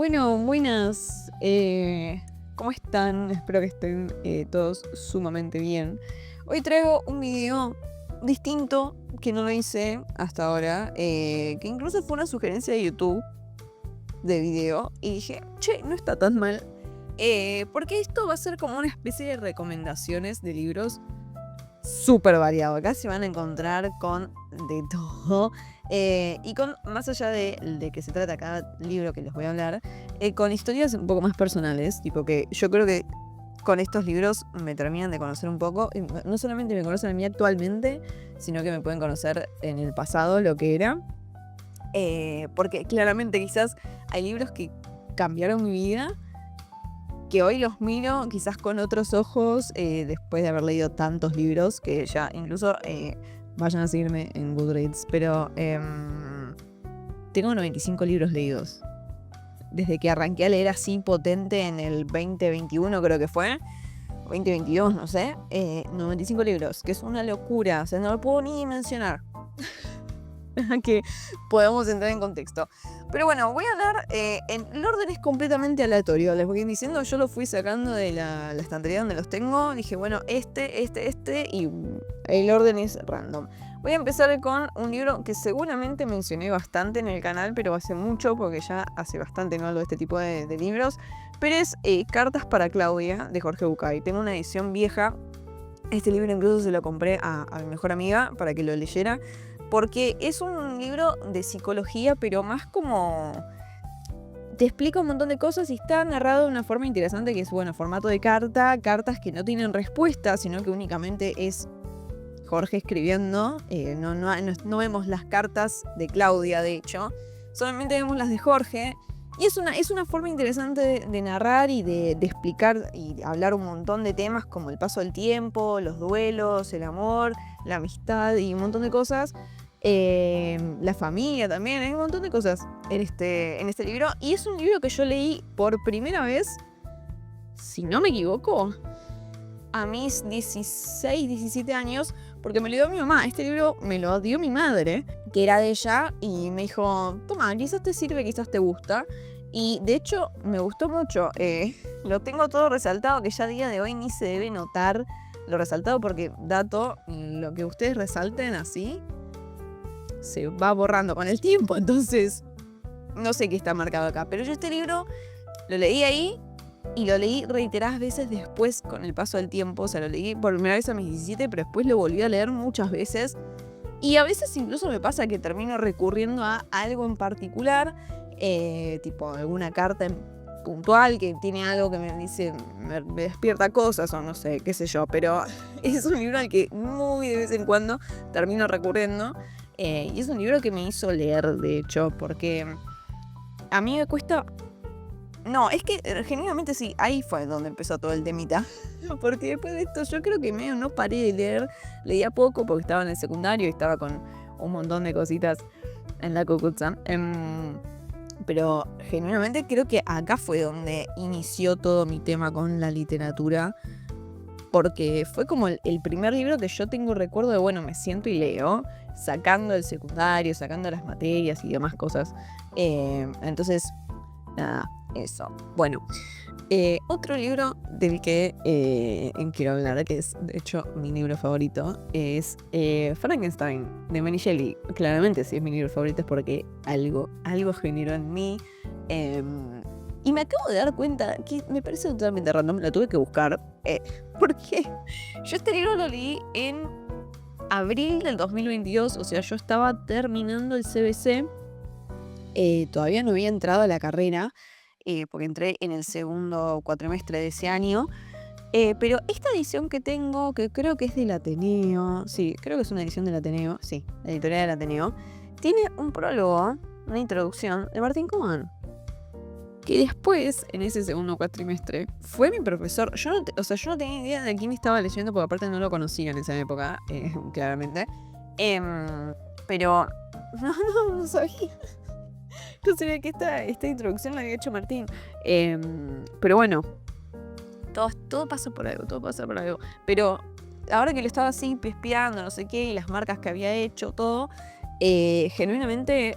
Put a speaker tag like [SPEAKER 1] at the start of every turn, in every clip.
[SPEAKER 1] Bueno, buenas. ¿Cómo están? Espero que estén todos sumamente bien. Hoy traigo un video distinto que no lo hice hasta ahora, que incluso fue una sugerencia de YouTube de video y dije, che, no está tan mal, porque esto va a ser como una especie de recomendaciones de libros súper variado. Acá se van a encontrar con de todo. Y con, más allá de que se trata cada libro que les voy a hablar, con historias un poco más personales, tipo que yo creo que con estos libros me terminan de conocer un poco, y no solamente me conocen a mí actualmente, sino que me pueden conocer en el pasado, lo que era. Porque claramente quizás hay libros que cambiaron mi vida, que hoy los miro quizás con otros ojos, después de haber leído tantos libros, que ya incluso vayan a seguirme en Goodreads, pero tengo 95 libros leídos. Desde que arranqué a leer así potente en el 2021 creo que fue, 2022, no sé, 95 libros, que es una locura, o sea, no lo puedo ni mencionar. Que podamos entrar en contexto. Pero bueno, voy a hablar, el orden es completamente aleatorio, les voy diciendo, yo lo fui sacando de la estantería donde los tengo, dije, bueno, este, y el orden es random. Voy a empezar con un libro que seguramente mencioné bastante en el canal, pero hace mucho, porque ya hace bastante no hablo de este tipo de libros, pero es Cartas para Claudia, de Jorge Bucay. Tengo una edición vieja, este libro incluso se lo compré a mi mejor amiga para que lo leyera, porque es un libro de psicología, pero más como te explica un montón de cosas y está narrado de una forma interesante, que es, bueno, formato de cartas que no tienen respuesta, sino que únicamente es Jorge escribiendo. No vemos las cartas de Claudia, de hecho, solamente vemos las de Jorge. Y es una forma interesante de narrar y de explicar y hablar un montón de temas como el paso del tiempo, los duelos, el amor, la amistad y un montón de cosas. La familia también, hay un montón de cosas en este libro. Y es un libro que yo leí por primera vez, si no me equivoco, a mis 16, 17 años, porque me lo dio mi mamá. Este libro me lo dio mi madre, que era de ella, y me dijo, toma, quizás te sirve, quizás te gusta. Y de hecho me gustó mucho. Lo tengo todo resaltado, que ya a día de hoy ni se debe notar lo resaltado, porque dato, lo que ustedes resalten así se va borrando con el tiempo, entonces no sé qué está marcado acá. Pero yo este libro lo leí ahí y lo leí reiteradas veces después con el paso del tiempo. O sea, lo leí por primera vez a mis 17, pero después lo volví a leer muchas veces. Y a veces incluso me pasa que termino recurriendo a algo en particular, tipo alguna carta puntual que tiene algo que me dice, me despierta cosas o no sé, qué sé yo. Pero es un libro al que muy de vez en cuando termino recurriendo. Y es un libro que me hizo leer, de hecho, porque a mí me cuesta... No, es que genuinamente sí, ahí fue donde empezó todo el temita. Porque después de esto yo creo que medio no paré de leer, leía poco porque estaba en el secundario y estaba con un montón de cositas en la Cucutza. Pero genuinamente creo que acá fue donde inició todo mi tema con la literatura, porque fue como el primer libro que yo tengo recuerdo de, bueno, me siento y leo, sacando el secundario, sacando las materias y demás cosas. Entonces, nada, eso. Bueno, otro libro del que quiero hablar, que es de hecho mi libro favorito, es Frankenstein, de Mary Shelley. Claramente si es mi libro favorito es porque algo generó en mí. Y me acabo de dar cuenta que me parece totalmente random, lo tuve que buscar, porque yo este libro lo leí en abril del 2022, o sea, yo estaba terminando el CBC, todavía no había entrado a la carrera, porque entré en el segundo cuatrimestre de ese año, pero esta edición que tengo, que creo que es del Ateneo, sí, creo que es una edición del Ateneo, sí, la editorial del Ateneo, tiene un prólogo, una introducción de Martín Coman, que después, en ese segundo cuatrimestre, fue mi profesor. Yo no tenía idea de quién estaba leyendo, porque aparte no lo conocía en esa época, claramente. Pero no sabía. No sabía que esta introducción la había hecho Martín. Pero bueno, todo pasa por algo, Pero ahora que lo estaba así pispeando, no sé qué, y las marcas que había hecho, todo, genuinamente,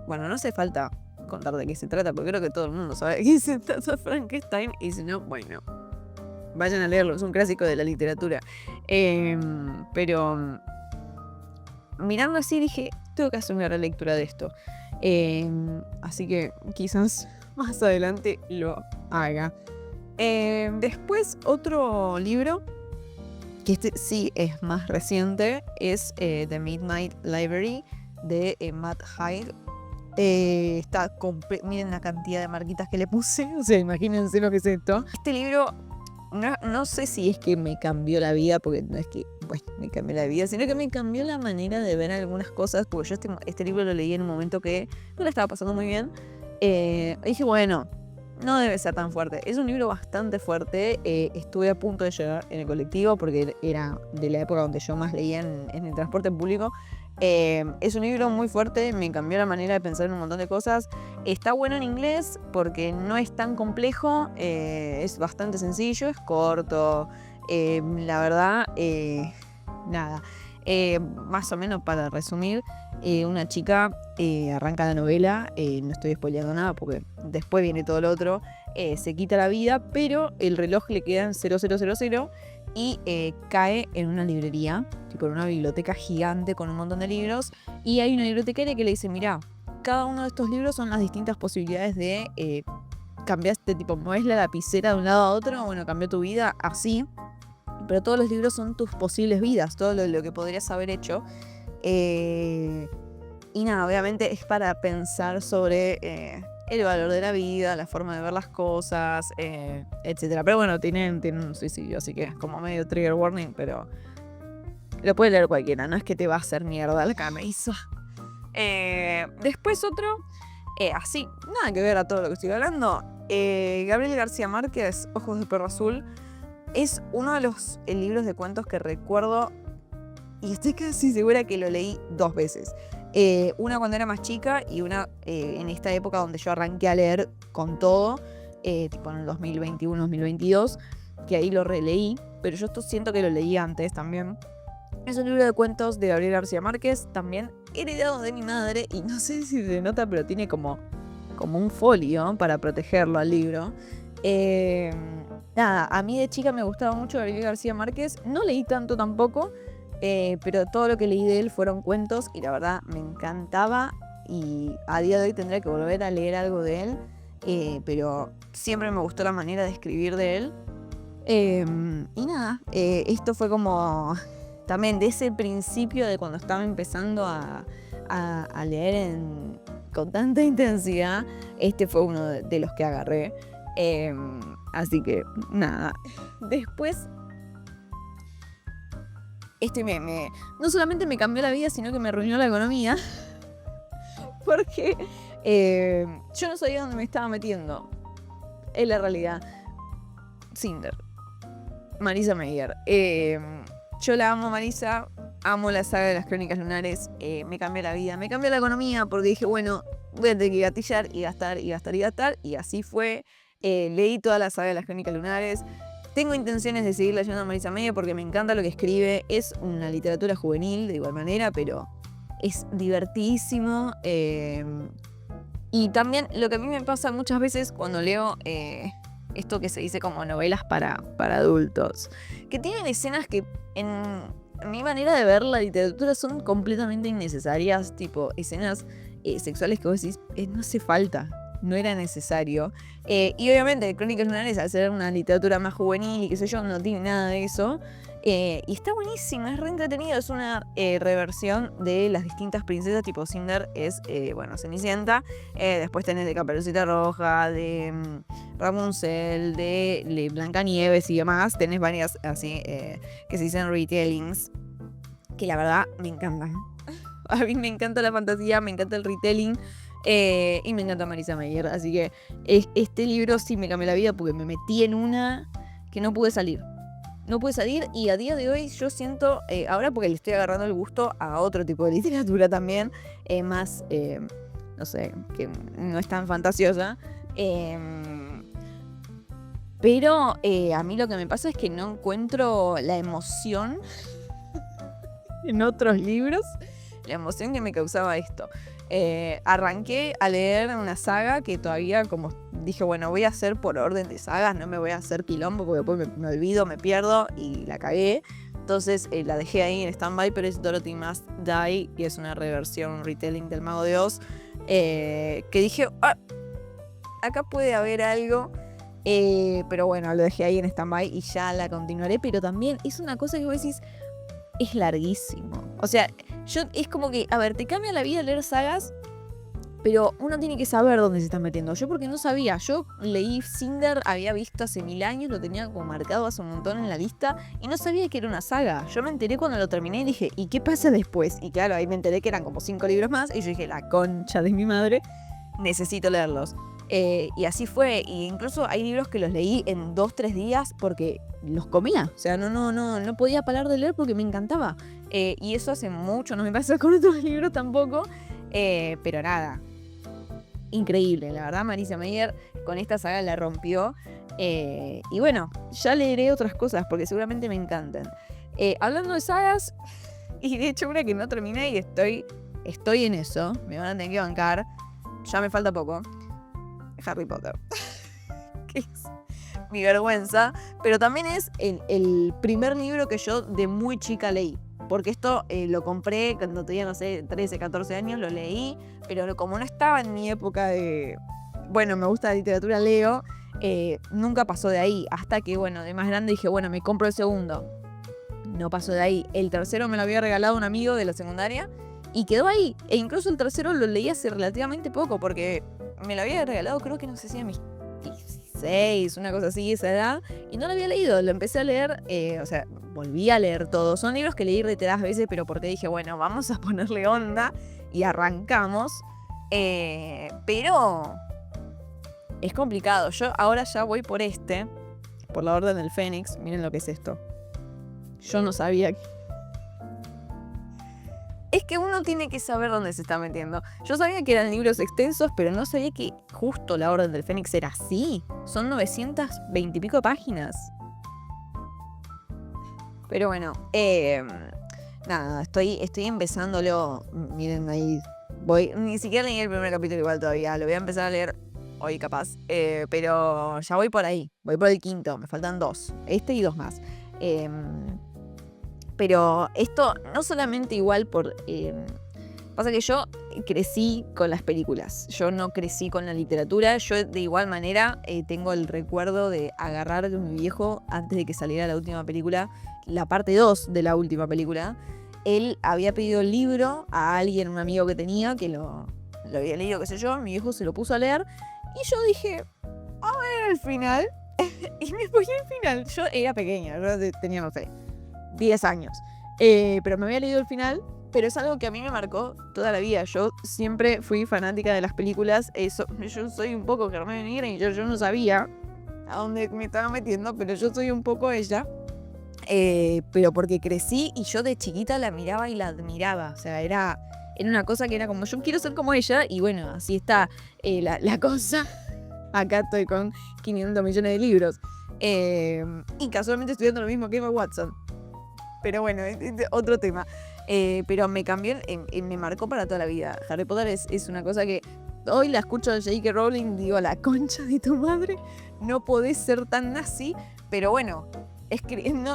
[SPEAKER 1] bueno, no hace falta contar de qué se trata, porque creo que todo el mundo sabe de qué se trata Frankenstein, y si no, bueno, vayan a leerlo, es un clásico de la literatura. Pero mirando así dije, tengo que hacer una relectura de esto. Así que quizás más adelante lo haga. Después otro libro, que este sí es más reciente, es The Midnight Library de Matt Haig. Miren la cantidad de marquitas que le puse, o sea, imagínense lo que es esto. Este libro, no sé si es que me cambió la vida, porque no es que, bueno, me cambió la vida, sino que me cambió la manera de ver algunas cosas, porque yo este libro lo leí en un momento que no la estaba pasando muy bien. Y dije, bueno, no debe ser tan fuerte. Es un libro bastante fuerte. Estuve a punto de llorar en el colectivo, porque era de la época donde yo más leía en el transporte público. Es un libro muy fuerte, me cambió la manera de pensar en un montón de cosas. Está bueno en inglés porque no es tan complejo, es bastante sencillo, es corto. La verdad, nada. Más o menos para resumir, una chica arranca la novela, no estoy spoileando nada porque después viene todo lo otro, se quita la vida, pero el reloj le queda en 0000 y cae en una librería, tipo en una biblioteca gigante con un montón de libros, y hay una bibliotecaria que le dice, mirá, cada uno de estos libros son las distintas posibilidades de cambiaste, tipo, mueves la lapicera de un lado a otro, bueno, cambió tu vida así, pero todos los libros son tus posibles vidas, todo lo que podrías haber hecho. Y nada, obviamente es para pensar sobre el valor de la vida, la forma de ver las cosas, etc. Pero bueno, tienen un suicidio, así que es como medio trigger warning, pero lo puede leer cualquiera, no es que te va a hacer mierda la cabeza. Después otro, así, nada que ver a todo lo que estoy hablando, Gabriel García Márquez, Ojos de perro azul, es uno de los libros de cuentos que recuerdo, y estoy casi segura que lo leí 2 veces. Una cuando era más chica y una en esta época donde yo arranqué a leer con todo, tipo en el 2021-2022, que ahí lo releí, pero yo siento que lo leí antes también. Es un libro de cuentos de Gabriel García Márquez, también heredado de mi madre, y no sé si se nota, pero tiene como un folio para protegerlo al libro. Nada, a mí de chica me gustaba mucho Gabriel García Márquez, no leí tanto tampoco, pero todo lo que leí de él fueron cuentos y la verdad me encantaba, y a día de hoy tendré que volver a leer algo de él, pero siempre me gustó la manera de escribir de él. Y nada, esto fue como también de ese principio de cuando estaba empezando a leer con tanta intensidad, este fue uno de los que agarré. Así que nada, después no solamente me cambió la vida, sino que me arruinó la economía, porque yo no sabía dónde me estaba metiendo, en la realidad. Cinder, Marisa Meyer, yo la amo, Marisa, amo la saga de las Crónicas Lunares, me cambió la vida, me cambió la economía, porque dije, bueno, voy a tener que gatillar y gastar, y así fue. Leí toda la saga de las Crónicas Lunares. Tengo intenciones de seguir leyendo a Marisa Meyer porque me encanta lo que escribe. Es una literatura juvenil de igual manera, pero es divertidísimo. Y también lo que a mí me pasa muchas veces cuando leo esto que se dice como novelas para adultos, que tienen escenas que en mi manera de ver la literatura son completamente innecesarias, tipo escenas sexuales que vos decís, no hace falta. No era necesario. Y obviamente Crónicas Lunares, al ser una literatura más juvenil y qué sé yo, no tiene nada de eso. Y está buenísimo, es re entretenido. Es una reversión de las distintas princesas, tipo Cinder es, Cenicienta. Después tenés de Caperucita Roja, de Rapunzel, de Blancanieves y demás. Tenés varias así que se dicen retellings, que la verdad me encantan. A mí me encanta la fantasía, me encanta el retelling. Y me encanta Marisa Meyer, así que este libro sí me cambió la vida porque me metí en una que no pude salir. No pude salir, y a día de hoy yo siento, ahora porque le estoy agarrando el gusto a otro tipo de literatura también, más, no sé, que no es tan fantasiosa. Pero a mí lo que me pasa es que no encuentro la emoción en otros libros, la emoción que me causaba esto. arranqué a leer una saga que todavía, como dije, bueno, voy a hacer por orden de sagas, no me voy a hacer quilombo porque después me olvido, me pierdo y la cagué. Entonces la dejé ahí en stand-by, pero es Dorothy Must Die, y es una reversión, un retelling del Mago de Oz, que dije, acá puede haber algo, pero bueno, lo dejé ahí en stand-by y ya la continuaré, pero también es una cosa que vos decís, es larguísimo. O sea, es como que, a ver, te cambia la vida leer sagas, pero uno tiene que saber dónde se está metiendo. Yo porque no sabía. Yo leí Cinder, había visto hace 1000 años, lo tenía como marcado hace un montón en la lista y no sabía que era una saga. Yo me enteré cuando lo terminé y dije, ¿y qué pasa después? Y claro, ahí me enteré que eran como 5 libros más y yo dije, la concha de mi madre, necesito leerlos. Y así fue. Y incluso hay libros que los leí en 2-3 días porque los comía. O sea, no podía parar de leer porque me encantaba. Y eso hace mucho, no me pasa con otros libros tampoco. Pero nada, increíble, la verdad. Marisa Meyer con esta saga la rompió. Y bueno, ya leeré otras cosas porque seguramente me encantan. Hablando de sagas, y de hecho una que no terminé y estoy en eso, me van a tener que bancar, ya me falta poco, Harry Potter. Que es mi vergüenza, pero también es el primer libro que yo de muy chica leí. Porque esto lo compré cuando tenía, no sé, 13, 14 años, lo leí, pero como no estaba en mi época de, bueno, me gusta la literatura, leo, nunca pasó de ahí. Hasta que, bueno, de más grande dije, bueno, me compro el segundo. No pasó de ahí. El tercero me lo había regalado un amigo de la secundaria y quedó ahí. E incluso el tercero lo leí hace relativamente poco, porque me lo había regalado, creo que no sé si a mis 16, una cosa así, esa edad, y no lo había leído. Lo empecé a leer, o sea, volví a leer todo. Son libros que leí reiteradas veces, pero porque dije, bueno, vamos a ponerle onda y arrancamos. Pero es complicado. Yo ahora ya voy por la Orden del Fénix. Miren lo que es esto. Yo no sabía que... Es que uno tiene que saber dónde se está metiendo. Yo sabía que eran libros extensos, pero no sabía que justo la Orden del Fénix era así. Son 920 y pico páginas. Pero bueno, nada, estoy empezándolo. Miren ahí, ni siquiera leí el primer capítulo igual todavía. Lo voy a empezar a leer hoy capaz. Pero ya voy por ahí, voy por el quinto, me faltan 2. Este y 2 más. Pero esto no solamente igual por... pasa que yo crecí con las películas, yo no crecí con la literatura. Yo de igual manera tengo el recuerdo de agarrar de mi viejo antes de que saliera la última película, la parte 2 de la última película. Él había pedido el libro a alguien, un amigo que tenía, que lo había leído, qué sé yo, mi viejo se lo puso a leer y yo dije, a ver el final. Y me ponía el final. Yo era pequeña, yo tenía, no sé, 10 años. Pero me había leído el final, pero es algo que a mí me marcó toda la vida. Yo siempre fui fanática de las películas. Yo soy un poco Hermione Granger, yo no sabía a dónde me estaba metiendo, pero yo soy un poco ella. Pero porque crecí y yo de chiquita la miraba y la admiraba. O sea, era una cosa que era como, yo quiero ser como ella. Y bueno, así está la cosa. Acá estoy con 500 millones de libros. Y casualmente estudiando lo mismo que Emma Watson. Pero bueno, es otro tema. Pero me cambió, me marcó para toda la vida. Harry Potter es una cosa que hoy la escucho de J.K. Rowling, digo, la concha de tu madre, no podés ser tan nazi. Pero bueno,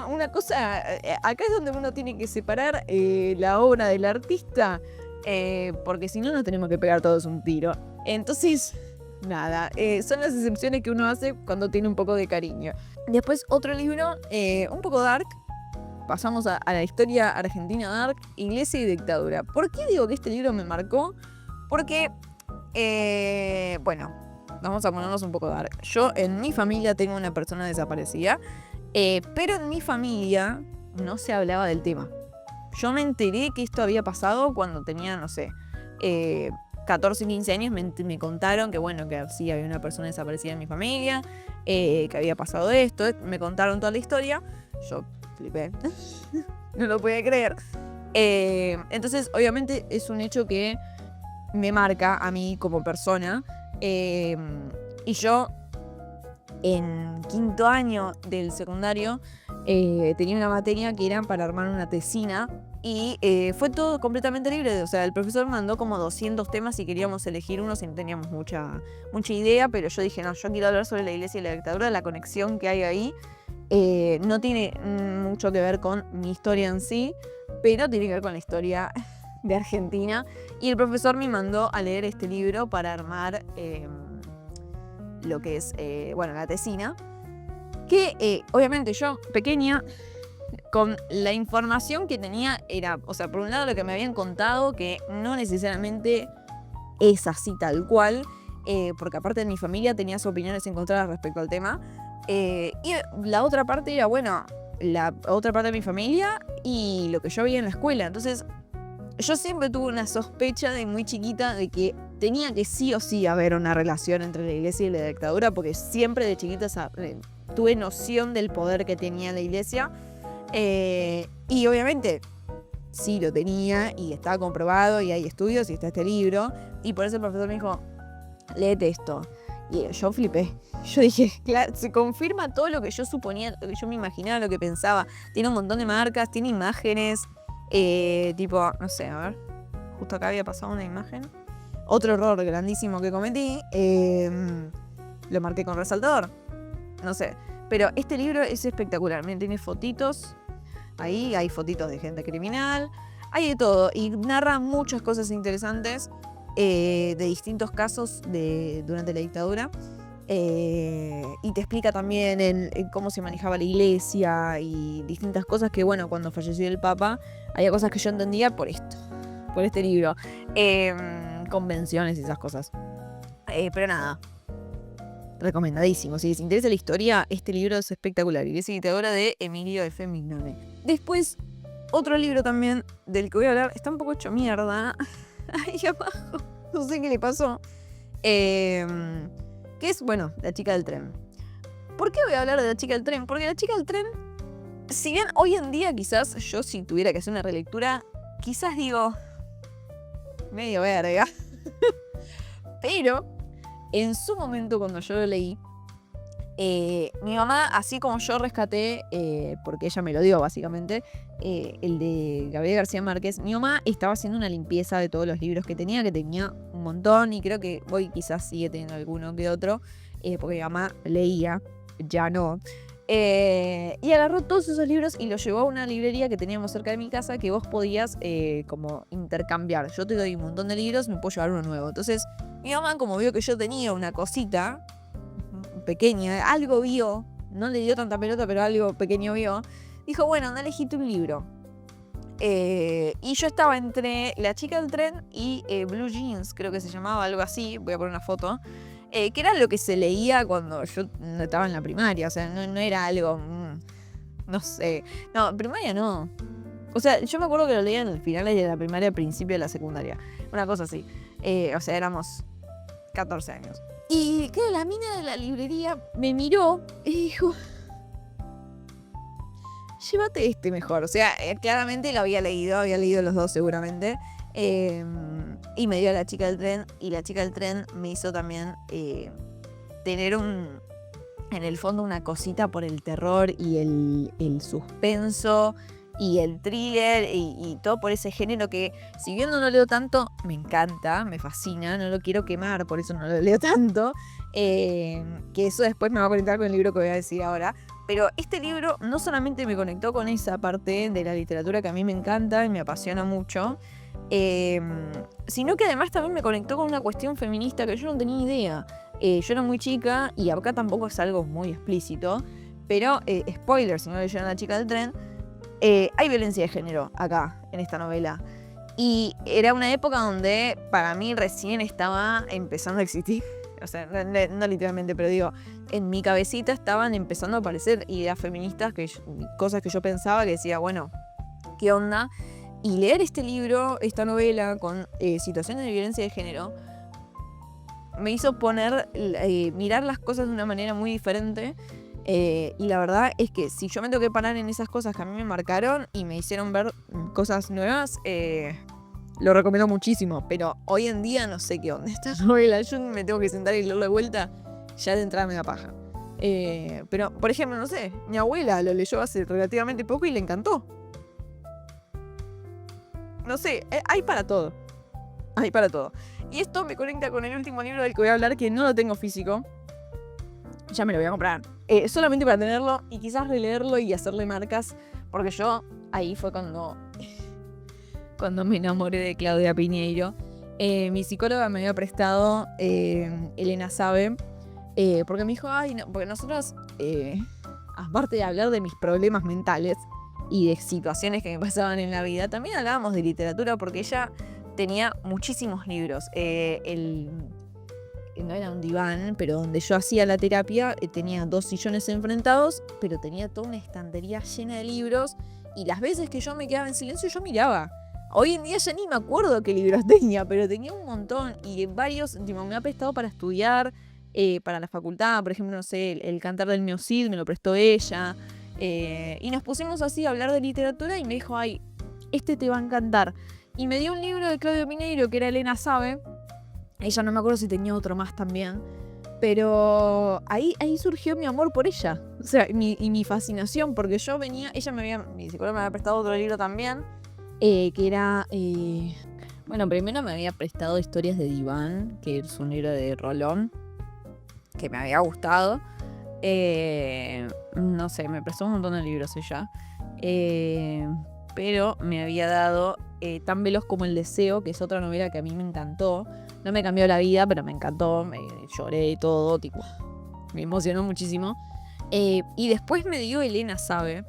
[SPEAKER 1] una cosa, acá es donde uno tiene que separar la obra del artista, porque si no nos tenemos que pegar todos un tiro. Entonces, nada, son las excepciones que uno hace cuando tiene un poco de cariño. Después otro libro, un poco dark. Pasamos a la historia argentina dark, Iglesia y dictadura. ¿Por qué digo que este libro me marcó? Porque, bueno, vamos a ponernos un poco dark. Yo en mi familia tengo una persona desaparecida, pero en mi familia no se hablaba del tema. Yo me enteré que esto había pasado cuando tenía, no sé, 14, 15 años. Me contaron que, bueno, que sí había una persona desaparecida en mi familia, que había pasado esto. Me contaron toda la historia. Yo flipé. No lo podía creer. Entonces, obviamente, es un hecho que me marca a mí como persona. Y yo, en quinto año del secundario, tenía una materia que era para armar una tesina Y fue todo completamente libre. O sea, el profesor mandó como 200 temas y queríamos elegir uno si no teníamos mucha idea. Pero yo dije, no, yo quiero hablar sobre la iglesia y la dictadura, la conexión que hay ahí. No tiene mucho que ver con mi historia en sí, pero tiene que ver con la historia de Argentina. Y el profesor me mandó a leer este libro para armar lo que es, la tesina. Que obviamente yo, pequeña, con la información que tenía era, o sea, por un lado lo que me habían contado, que no necesariamente es así tal cual, porque aparte de mi familia tenía sus opiniones encontradas respecto al tema. Y la otra parte era, la otra parte de mi familia y lo que yo veía en la escuela. Entonces, yo siempre tuve una sospecha de muy chiquita de que tenía que sí o sí haber una relación entre la iglesia y la dictadura, porque siempre de chiquita tuve noción del poder que tenía la iglesia. Y obviamente sí lo tenía y estaba comprobado y hay estudios y está este libro. Y por eso el profesor me dijo, léete esto. Y yo flipé. Yo dije, claro, se confirma todo lo que yo suponía, lo que yo me imaginaba, lo que pensaba. Tiene un montón de marcas, tiene imágenes. Tipo, no sé, a ver. Justo acá había pasado una imagen. Otro error grandísimo que cometí. Lo marqué con resaltador. No sé. Pero este libro es espectacular. Miren, tiene fotitos. Ahí hay fotitos de gente criminal. Hay de todo. Y narra muchas cosas interesantes. De distintos casos durante la dictadura. Y te explica también en cómo se manejaba la iglesia y distintas cosas que, cuando falleció el Papa, había cosas que yo entendía por este libro. Convenciones y esas cosas. Pero nada, recomendadísimo. Si les interesa la historia, este libro es espectacular. Iglesia y dictadura de Emilio F. Mignone. Después, otro libro también del que voy a hablar, está un poco hecho mierda. Ahí abajo, no sé qué le pasó. Que es, La chica del tren. ¿Por qué voy a hablar de La chica del tren? Porque La chica del tren, si bien hoy en día quizás yo si tuviera que hacer una relectura, quizás digo, medio verga. Pero en su momento cuando yo lo leí, mi mamá, así como yo rescaté, porque ella me lo dio básicamente, el de Gabriel García Márquez, mi mamá estaba haciendo una limpieza de todos los libros que tenía un montón, y creo que hoy quizás sigue teniendo alguno que otro, porque mi mamá leía, ya no. Y agarró todos esos libros y los llevó a una librería que teníamos cerca de mi casa, que vos podías como intercambiar. Yo te doy un montón de libros, me puedo llevar uno nuevo. Entonces mi mamá, como vio que yo tenía una cosita pequeña, algo vio, no le dio tanta pelota, pero algo pequeño vio, dijo, anda, elegiste un libro. Y yo estaba entre La chica del tren y Blue Jeans, creo que se llamaba, algo así, voy a poner una foto, que era lo que se leía cuando yo estaba en la primaria, o sea, no era algo, no sé, no, primaria no. O sea, yo me acuerdo que lo leía en el final de la primaria, al principio de la secundaria, una cosa así. O sea, éramos 14 años. Y claro, la mina de la librería me miró y dijo, llévate este mejor. O sea, claramente lo había leído los dos seguramente. Y me dio a La chica del tren. Y La chica del tren me hizo también tener en el fondo una cosita por el terror y el suspenso y el thriller y todo por ese género que, si bien no lo leo tanto, me encanta, me fascina, no lo quiero quemar, por eso no lo leo tanto, que eso después me va a conectar con el libro que voy a decir ahora. Pero este libro no solamente me conectó con esa parte de la literatura que a mí me encanta y me apasiona mucho, sino que además también me conectó con una cuestión feminista que yo no tenía idea. Yo era muy chica y acá tampoco es algo muy explícito, pero spoiler, si no leyeron La chica del tren, hay violencia de género acá, en esta novela. Y era una época donde para mí recién estaba empezando a existir. O sea, no literalmente, pero digo, en mi cabecita estaban empezando a aparecer ideas feministas, cosas que yo pensaba que decía, ¿qué onda? Y leer este libro, esta novela, con situaciones de violencia de género, me hizo mirar las cosas de una manera muy diferente. Y la verdad es que si yo me tengo que parar en esas cosas que a mí me marcaron y me hicieron ver cosas nuevas, lo recomiendo muchísimo. Pero hoy en día no sé qué onda esta novela. Yo me tengo que sentar y leerlo de vuelta, ya de entrada me da paja. Pero, por ejemplo, no sé, mi abuela lo leyó hace relativamente poco y le encantó. no sé, hay para todo. Hay para todo. Y esto me conecta con el último libro del que voy a hablar, que no lo tengo físico. Ya me lo voy a comprar. Solamente para tenerlo y quizás releerlo y hacerle marcas. Porque yo, ahí fue cuando me enamoré de Claudia Piñeiro. Mi psicóloga me había prestado Elena Sabe. Porque me dijo, ay, no, porque nosotros, aparte de hablar de mis problemas mentales y de situaciones que me pasaban en la vida, también hablábamos de literatura porque ella tenía muchísimos libros. No era un diván, pero donde yo hacía la terapia tenía 2 sillones enfrentados, pero tenía toda una estantería llena de libros y las veces que yo me quedaba en silencio yo miraba. Hoy en día ya ni me acuerdo qué libros tenía, pero tenía un montón y varios me ha prestado para estudiar, para la facultad, por ejemplo, no sé, el Cantar del Mio Cid me lo prestó ella. Y nos pusimos así a hablar de literatura y me dijo, ay, este te va a encantar. Y me dio un libro de Claudia Piñeiro que era Elena Sabe. Ella no me acuerdo si tenía otro más también. Pero ahí surgió mi amor por ella. O sea, mi fascinación, porque yo venía, mi psicóloga me había prestado otro libro también, que era, bueno, primero me había prestado Historias de Diván, que es un libro de Rolón, que me había gustado. No sé, me prestó un montón de libros ella. Pero me había dado Tan Veloz como el Deseo, que es otra novela que a mí me encantó. No me cambió la vida, pero me encantó. Lloré y todo, tipo, me emocionó muchísimo. Y después me dio Elena Sabe.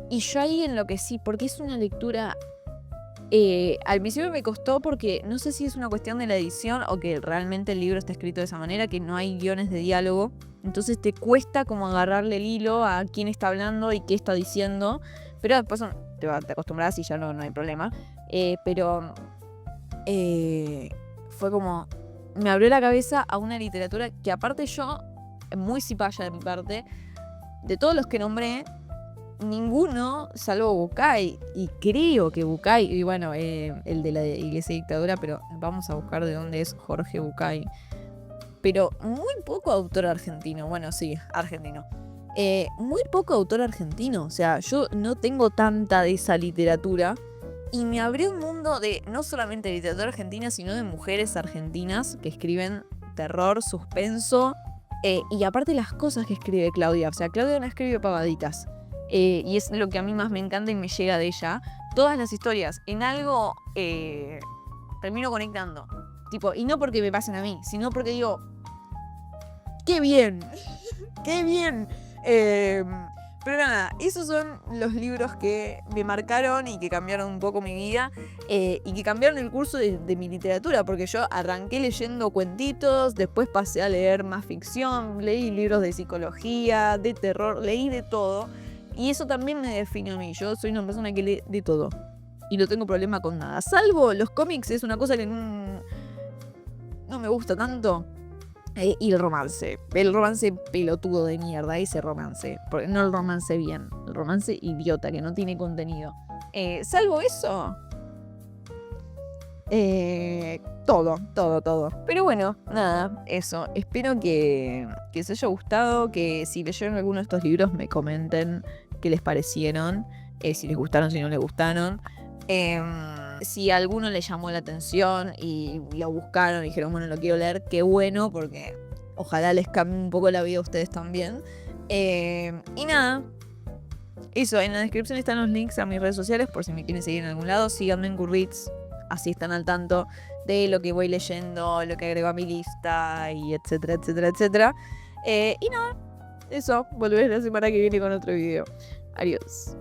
[SPEAKER 1] Y yo ahí enloquecí, porque es una lectura... al principio me costó porque no sé si es una cuestión de la edición o que realmente el libro está escrito de esa manera, que no hay guiones de diálogo. Entonces te cuesta como agarrarle el hilo a quién está hablando y qué está diciendo. Pero después te acostumbras y ya no hay problema. Pero fue como... Me abrió la cabeza a una literatura que aparte yo, muy cipaya de mi parte, de todos los que nombré, ninguno, salvo Bucay, y creo que Bucay, y bueno, el de la Iglesia y Dictadura, pero vamos a buscar de dónde es Jorge Bucay. Pero muy poco autor argentino, bueno, sí, argentino. Muy poco autor argentino, o sea, yo no tengo tanta de esa literatura, y me abrió un mundo de no solamente literatura argentina, sino de mujeres argentinas que escriben terror, suspenso, y aparte las cosas que escribe Claudia, o sea, Claudia no escribe pavaditas. Y es lo que a mí más me encanta y me llega de ella. Todas las historias en algo termino conectando. Tipo, y no porque me pasen a mí, sino porque digo, ¡qué bien! ¡Qué bien! Pero nada, esos son los libros que me marcaron y que cambiaron un poco mi vida y que cambiaron el curso de mi literatura, porque yo arranqué leyendo cuentitos, después pasé a leer más ficción, leí libros de psicología, de terror, leí de todo. Y eso también me define a mí. Yo soy una persona que lee de todo. Y no tengo problema con nada. Salvo los cómics, es una cosa que no me gusta tanto. Y el romance. El romance pelotudo de mierda. Ese romance. Porque no el romance bien. El romance idiota que no tiene contenido. Salvo eso. Todo. Pero bueno, nada, eso. Espero que les haya gustado, que si leyeron alguno de estos libros me comenten qué les parecieron, si les gustaron, si no les gustaron. Si a alguno le llamó la atención y lo buscaron y dijeron, bueno, lo quiero leer, qué bueno, porque ojalá les cambie un poco la vida a ustedes también. Y nada, eso, en la descripción están los links a mis redes sociales por si me quieren seguir en algún lado. Síganme en Goodreads. Así están al tanto de lo que voy leyendo, lo que agrego a mi lista, y etcétera. Y nada, eso. Volveré la semana que viene con otro video. Adiós.